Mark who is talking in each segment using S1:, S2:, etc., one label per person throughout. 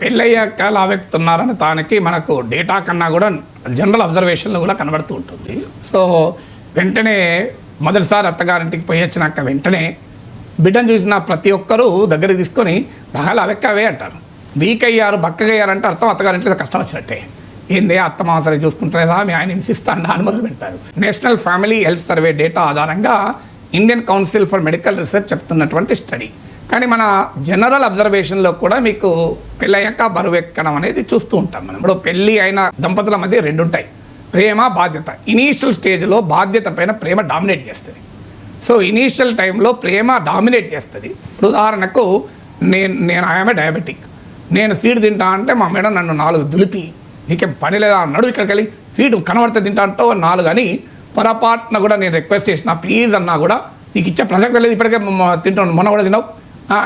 S1: పెళ్ళయ్యాక లావెక్కుతున్నారని దానికి మనకు డేటా కన్నా కూడా జనరల్ అబ్జర్వేషన్లో కూడా కనబడుతూ ఉంటుంది. సో వెంటనే మొదటిసారి అత్తగారింటికి పోయి వచ్చినాక వెంటనే బిడ్డను చూసిన ప్రతి ఒక్కరూ దగ్గరికి తీసుకొని బాగా లావెక్కావే అంటారు. వీక్ అయ్యారు, బక్కగయ్యారంటే అర్థం అత్తగారింట్లో కష్టం వచ్చినట్టే. ఏందే అత్త మాసరి చూసుకుంటారా, మీ ఆయన హింసిస్తాను అని మొదలు పెడతారు. National family health survey data ఆధారంగా Indian council for medical research చెప్తున్నటువంటి స్టడీ. కానీ మన జనరల్ అబ్జర్వేషన్లో కూడా మీకు పెళ్ళయ్యాక బరువు ఎక్కడం అనేది చూస్తూ ఉంటాం మనం. ఇప్పుడు పెళ్ళి అయిన దంపతుల మధ్య రెండు ఉంటాయి, ప్రేమ, బాధ్యత. ఇనీషియల్ స్టేజ్లో బాధ్యత పైన ప్రేమ డామినేట్ చేస్తుంది. సో ఇనీషియల్ టైంలో ప్రేమ డామినేట్ చేస్తుంది. ఇప్పుడు ఉదాహరణకు నేను ఆమె డయాబెటిక్, నేను స్వీట్ తింటా అంటే మా మేడం నన్ను 4 దులిపి నీకేం పని లేదా అన్నాడు, ఇక్కడికి వెళ్ళి స్వీట్ కనబడితే తింటా అంటో 4 అని పొరపాటున కూడా నేను రిక్వెస్ట్ చేసిన ప్లీజ్ అన్నా కూడా నీకు ఇచ్చే ప్రసక్తి లేదు, ఇప్పటికే తింటాను, మొన్న కూడా తినవు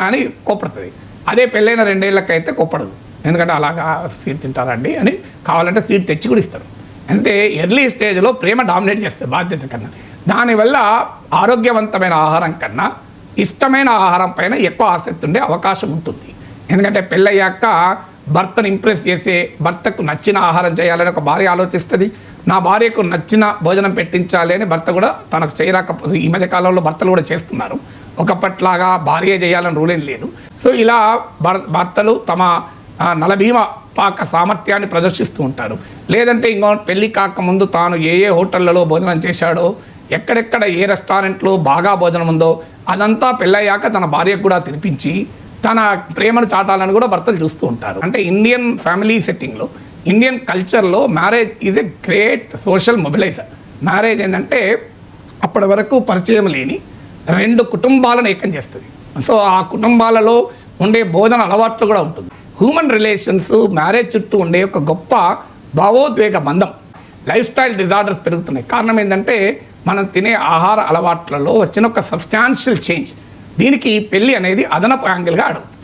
S1: అని కోపడుతుంది. అదే పెళ్ళైన 2 ఏళ్ళకైతే కోపడదు, ఎందుకంటే అలాగా స్వీట్ తింటారండి అని కావాలంటే స్వీట్ తెచ్చి కూడా ఇస్తారు. అంతే ఎర్లీ స్టేజ్లో ప్రేమ డామినేట్ చేస్తుంది బాధ్యత కన్నా. దానివల్ల ఆరోగ్యవంతమైన ఆహారం కన్నా ఇష్టమైన ఆహారం పైన ఎక్కువ ఆసక్తి ఉండే అవకాశం ఉంటుంది. ఎందుకంటే పెళ్ళయ్యాక భర్తను ఇంప్రెస్ చేసే, భర్తకు నచ్చిన ఆహారం చేయాలని ఒక భార్య ఆలోచిస్తుంది. నా భార్యకు నచ్చిన భోజనం పెట్టించాలి అని భర్త కూడా తనకు చేయరాకపోతే, ఈ మధ్య కాలంలో భర్తలు కూడా చేస్తున్నారు, ఒకప్పట్లాగా భార్య చేయాలని రూల్ ఏం లేదు. సో ఇలా భర్తలు తమ నలభీమ పాక సామర్థ్యాన్ని ప్రదర్శిస్తూ ఉంటారు. లేదంటే ఇంకో పెళ్ళి కాకముందు తాను ఏ హోటళ్లలో భోజనం చేశాడో, ఎక్కడెక్కడ ఏ రెస్టారెంట్లో బాగా భోజనం ఉందో అదంతా పెళ్ళయ్యాక తన భార్యకు కూడా తినిపించి తన ప్రేమను చాటాలని కూడా భర్తలు చూస్తూ ఉంటారు. అంటే ఇండియన్ ఫ్యామిలీ సెట్టింగ్లో, ఇండియన్ కల్చర్లో marriage is a great social mobiliser. Marriage ఏంటంటే అప్పటి వరకు పరిచయం లేని 2 కుటుంబాలను ఏకం చేస్తుంది. సో ఆ కుటుంబాలలో ఉండే బోధన అలవాట్లు కూడా ఉంటుంది. హ్యూమన్ రిలేషన్స్, మ్యారేజ్ చుట్టూ ఉండే ఒక గొప్ప భావోద్వేగ బంధం. లైఫ్ స్టైల్ డిజార్డర్స్ పెరుగుతున్నాయి. కారణం ఏంటంటే మనం తినే ఆహార అలవాట్లలో వచ్చిన ఒక సబ్స్టాన్షియల్ చేంజ్. దీనికి పెళ్ళి అనేది అదనపు యాంగిల్గా అడుగుతుంది.